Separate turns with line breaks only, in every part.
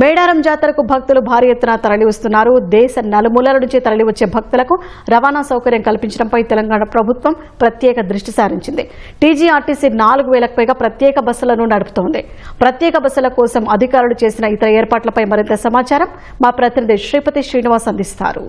మేడారం జాతరకు భక్తులు భారీ ఎత్తున తరలివస్తున్నారు. దేశ నలుమూలల నుంచి తరలివచ్చే భక్తులకు రవాణా సౌకర్యం కల్పించడంపై తెలంగాణ ప్రభుత్వం ప్రత్యేక దృష్టి సారించింది. టీజీఆర్టీసీ 4000కు పైగా ప్రత్యేక బస్సులను నడుపుతోంది. ప్రత్యేక బస్సుల కోసం అధికారులు చేసిన ఇతర ఏర్పాట్లపై మరింత సమాచారం మా ప్రతినిధి శ్రీపతి శ్రీనివాస్ అందిస్తారు.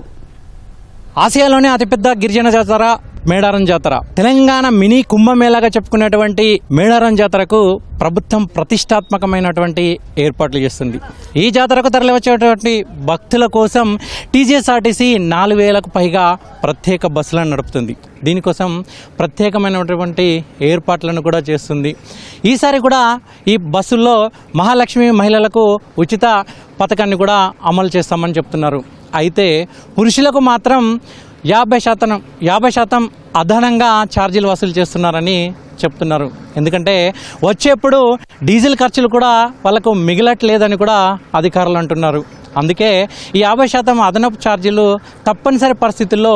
ఆసియాలోనే అతిపెద్ద గిరిజన జాతర మేడారం జాతర. తెలంగాణ మినీ కుంభమేళాగా చెప్పుకునేటువంటి మేడారం జాతరకు ప్రభుత్వం ప్రతిష్టాత్మకమైనటువంటి ఏర్పాట్లు చేస్తుంది. ఈ జాతరకు తరలివచ్చేటువంటి భక్తుల కోసం టీజీఎస్ఆర్టీసీ 4000కు పైగా ప్రత్యేక బస్సులను నడుపుతుంది. దీనికోసం ప్రత్యేకమైనటువంటి ఏర్పాట్లను కూడా చేస్తుంది. ఈసారి కూడా ఈ బస్సుల్లో మహాలక్ష్మి మహిళలకు ఉచిత పథకాన్ని కూడా అమలు చేస్తామని చెప్తున్నారు. అయితే పురుషులకు మాత్రం 50% అదనంగా ఛార్జీలు వసూలు చేస్తున్నారని చెప్తున్నారు. ఎందుకంటే వచ్చేప్పుడు డీజిల్ ఖర్చులు కూడా వాళ్ళకు మిగలట్లేదని కూడా అధికారులు అంటున్నారు. అందుకే ఈ 50% అదనపు ఛార్జీలు తప్పనిసరి పరిస్థితుల్లో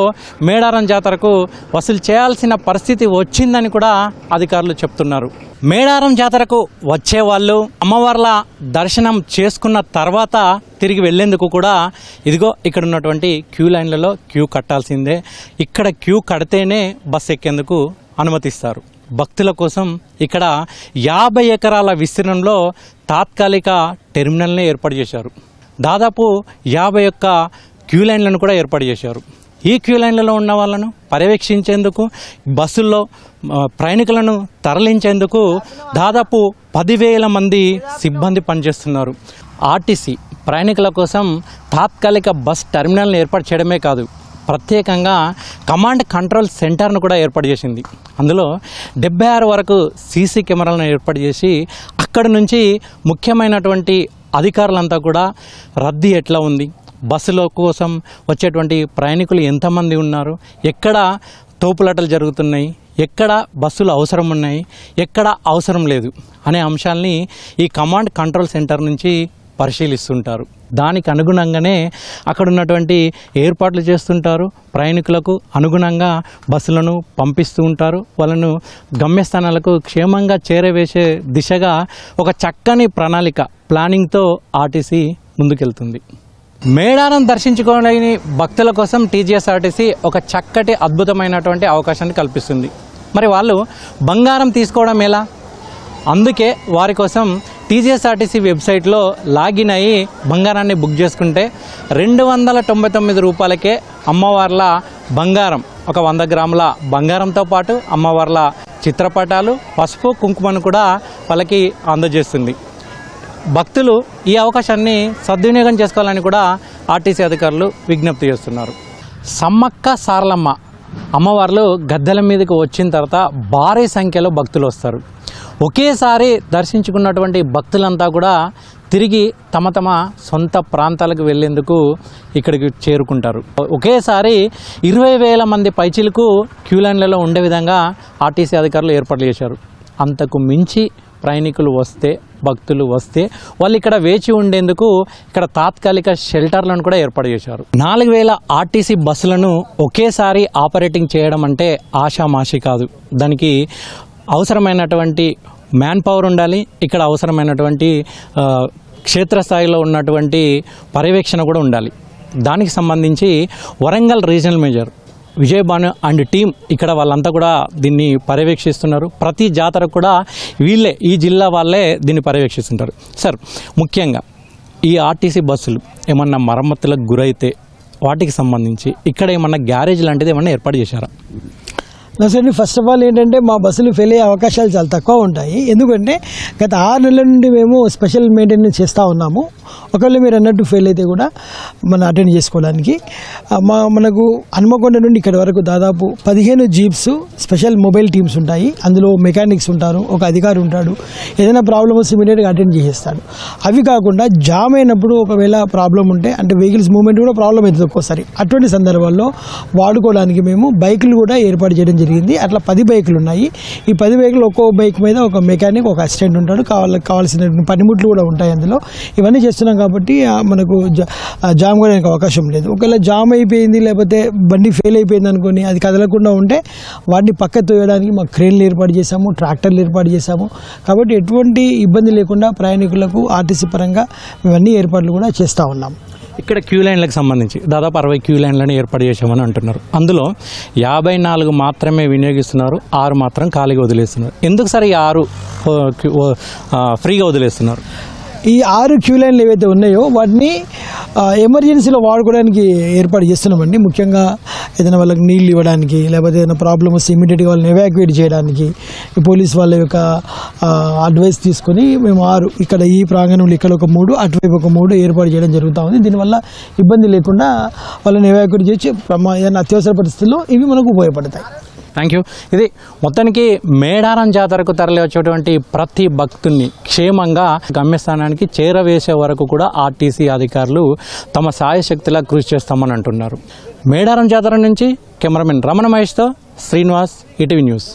మేడారం జాతరకు వసూలు చేయాల్సిన పరిస్థితి వచ్చిందని కూడా అధికారులు చెప్తున్నారు. మేడారం జాతరకు వచ్చేవాళ్ళు అమ్మవార్ల దర్శనం చేసుకున్న తర్వాత తిరిగి వెళ్లేందుకు కూడా ఇదిగో ఇక్కడ ఉన్నటువంటి క్యూ లైన్లలో క్యూ కట్టాల్సిందే. ఇక్కడ క్యూ కడితేనే బస్సు ఎక్కేందుకు అనుమతిస్తారు. భక్తుల కోసం ఇక్కడ 50 ఎకరాల విస్తీర్ణంలో తాత్కాలిక టెర్మినల్ని ఏర్పాటు చేశారు. దాదాపు 51 క్యూ లైన్లను కూడా ఏర్పాటు చేశారు. ఈ క్యూ లైన్లలో ఉన్న వాళ్ళను పర్యవేక్షించేందుకు, బస్సుల్లో ప్రయాణికులను తరలించేందుకు దాదాపు 10,000 మంది సిబ్బంది పనిచేస్తున్నారు. ఆర్టీసీ ప్రయాణికుల కోసం తాత్కాలిక బస్ టెర్మినల్ని ఏర్పాటు చేయడమే కాదు, ప్రత్యేకంగా కమాండ్ కంట్రోల్ సెంటర్ను కూడా ఏర్పాటు చేసింది. అందులో 76 వరకు సీసీ కెమెరాలను ఏర్పాటు చేసి అక్కడి నుంచి ముఖ్యమైనటువంటి అధికారులంతా కూడా రద్దీ ఎట్లా ఉంది, బస్సుల కోసం వచ్చేటువంటి ప్రయాణికులు ఎంతమంది ఉన్నారు, ఎక్కడ తోపులాటలు జరుగుతున్నాయి, ఎక్కడ బస్సులు అవసరం ఉన్నాయి, ఎక్కడ అవసరం లేదు అనే అంశాలని ఈ కమాండ్ కంట్రోల్ సెంటర్ నుంచి పరిశీలిస్తుంటారు. దానికి అనుగుణంగానే అక్కడ ఉన్నటువంటి ఏర్పాట్లు చేస్తుంటారు. ప్రయాణికులకు అనుగుణంగా బస్సులను పంపిస్తూ ఉంటారు. వాళ్ళను గమ్యస్థానాలకు క్షేమంగా చేరవేసే దిశగా ఒక చక్కని ప్లానింగ్తో ఆర్టీసీ ముందుకెళ్తుంది. మేడారం దర్శించుకోలేని భక్తుల కోసం టీజీఎస్ఆర్టీసీ ఒక చక్కటి అద్భుతమైనటువంటి అవకాశాన్ని కల్పిస్తుంది. మరి వాళ్ళు బంగారం తీసుకోవడం ఎలా? అందుకే వారి కోసం టీజీఎస్ఆర్టీసీ వెబ్సైట్లో లాగిన్ అయ్యి బంగారాన్ని బుక్ చేసుకుంటే 299 రూపాయలకే అమ్మవార్ల బంగారం, ఒక 100 గ్రాముల బంగారంతో పాటు అమ్మవార్ల చిత్రపటాలు, పసుపు, కుంకుమను కూడా వాళ్ళకి అందజేస్తుంది. భక్తులు ఈ అవకాశాన్ని సద్వినియోగం చేసుకోవాలని కూడా ఆర్టీసీ అధికారులు విజ్ఞప్తి చేస్తున్నారు. సమ్మక్క సారలమ్మ అమ్మవార్లు గద్దెల మీదకి వచ్చిన తర్వాత భారీ సంఖ్యలో భక్తులు వస్తారు. ఒకేసారి దర్శించుకున్నటువంటి భక్తులంతా కూడా తిరిగి తమ సొంత ప్రాంతాలకు వెళ్లేందుకు ఇక్కడికి చేరుకుంటారు. ఒకేసారి 20,000 మంది పైచిలకు క్యూ లైన్లలో ఉండే విధంగా ఆర్టీసీ అధికారులు ఏర్పాట్లు చేశారు. అంతకు మించి ప్రయాణికులు వస్తే, భక్తులు వస్తే వాళ్ళు ఇక్కడ వేచి ఉండేందుకు ఇక్కడ తాత్కాలిక షెల్టర్లను కూడా ఏర్పాటు చేశారు. 4,000 ఆర్టీసీ బస్సులను ఒకేసారి ఆపరేటింగ్ చేయడం అంటే ఆషామాషి కాదు. దానికి అవసరమైనటువంటి మ్యాన్ పవర్ ఉండాలి. ఇక్కడ అవసరమైనటువంటి క్షేత్రస్థాయిలో ఉన్నటువంటి పర్యవేక్షణ కూడా ఉండాలి. దానికి సంబంధించి Warangal regional manager Vijayabhanu and team ఇక్కడ వాళ్ళంతా కూడా దీన్ని పర్యవేక్షిస్తున్నారు. ప్రతి జాతర కూడా వీళ్ళే, ఈ జిల్లా వాళ్ళే దీన్ని పర్యవేక్షిస్తుంటారు. సార్, ముఖ్యంగా ఈ ఆర్టీసీ బస్సులు ఏమన్నా మరమ్మతులకు గురైతే వాటికి సంబంధించి ఇక్కడ ఏమన్నా గ్యారేజ్ లాంటిది ఏమన్నా ఏర్పాటు చేశారా?
నసండి, ఫస్ట్ ఆఫ్ ఆల్ ఏంటంటే మా బస్సులు ఫెయిల్ అయ్యే అవకాశాలు చాలా తక్కువ ఉంటాయి. ఎందుకంటే గత 6 నెలల నుండి మేము స్పెషల్ మెయింటెనెన్స్ చేస్తూ ఉన్నాము. ఒకవేళ మీరు అన్నట్టు ఫెయిల్ అయితే కూడా మనం అటెండ్ చేసుకోవడానికి మనకు హన్మకొండ నుండి ఇక్కడ వరకు దాదాపు 15 జీప్స్ స్పెషల్ మొబైల్ టీమ్స్ ఉంటాయి. అందులో మెకానిక్స్ ఉంటారు, ఒక అధికారి ఉంటాడు. ఏదైనా ప్రాబ్లమ్ వస్తే ఇమీడియట్గా అటెండ్ చేసేస్తాడు. అవి కాకుండా జామ్ అయినప్పుడు ఒకవేళ ప్రాబ్లం ఉంటే, అంటే వెహికల్స్ మూవ్మెంట్ కూడా ప్రాబ్లం అవుతుంది ఒక్కోసారి. అటువంటి సందర్భాల్లో వాడుకోవడానికి మేము బైకులు కూడా ఏర్పాటు చేయడం జరిగింది. అట్లా 10 బైకులు ఉన్నాయి. ఈ 10 బైకులు ఒక్కో బైక్ మీద ఒక మెకానిక్, ఒక అసిస్టెంట్ ఉంటాడు. కావాల్సిన పనిముట్లు కూడా ఉంటాయి అందులో. ఇవన్నీ చేస్తున్నాం కాబట్టి మనకు జామ్ కావడానికి అవకాశం లేదు. ఒకవేళ జామ్ అయిపోయింది లేకపోతే బండి ఫెయిల్ అయిపోయింది అనుకొని అది కదలకుండా ఉంటే వాటిని పక్క తోయడానికి మాకు క్రేన్లు ఏర్పాటు చేశాము, ట్రాక్టర్లు ఏర్పాటు చేశాము. కాబట్టి ఎటువంటి ఇబ్బంది లేకుండా ప్రయాణికులకు ఆర్టీసీ పరంగా ఇవన్నీ ఏర్పాట్లు కూడా చేస్తూ ఉన్నాము.
ఇక్కడ క్యూ లైన్లకు సంబంధించి దాదాపు 60 క్యూ లైన్లను ఏర్పాటు చేశామని అంటున్నారు. అందులో 54 మాత్రమే వినియోగిస్తున్నారు, 6 మాత్రం ఖాళీగా వదిలేస్తున్నారు. ఎందుకు సార్ ఈ 6 ఫ్రీగా వదిలేస్తున్నారు?
ఈ 6 క్యూ లైన్లు ఏవైతే ఉన్నాయో వాటిని ఎమర్జెన్సీలో వాడుకోవడానికి ఏర్పాటు చేస్తున్నామండి. ముఖ్యంగా ఏదైనా వాళ్ళకి నీళ్ళు ఇవ్వడానికి, లేకపోతే ఏదైనా ప్రాబ్లం వస్తే ఇమీడియట్గా వాళ్ళని ఎవాక్యుయేట్ చేయడానికి పోలీస్ వాళ్ళ యొక్క అడ్వైస్ తీసుకొని మేము 6 ఇక్కడ ఈ ప్రాంగణంలో ఇక్కడ ఒక 3, అటువైపు ఒక 3 ఏర్పాటు చేయడం జరుగుతూ ఉంది. దీనివల్ల ఇబ్బంది లేకుండా వాళ్ళని ఎవాక్యుయేట్ చేసి ఏదైనా అత్యవసర పరిస్థితుల్లో ఇవి మనకు ఉపయోగపడతాయి.
Thank you. ఇది మొత్తానికి మేడారం జాతరకు తరలి వచ్చేటువంటి ప్రతి భక్తుల్ని క్షేమంగా గమ్యస్థానానికి చేరవేసే వరకు కూడా ఆర్టీసీ అధికారులు తమ సాయశక్తిలా కృషి చేస్తామని అంటున్నారు. మేడారం జాతర నుంచి కెమెరామెన్ రమణ మహేష్తో శ్రీనివాస్, ఈటీవీ న్యూస్.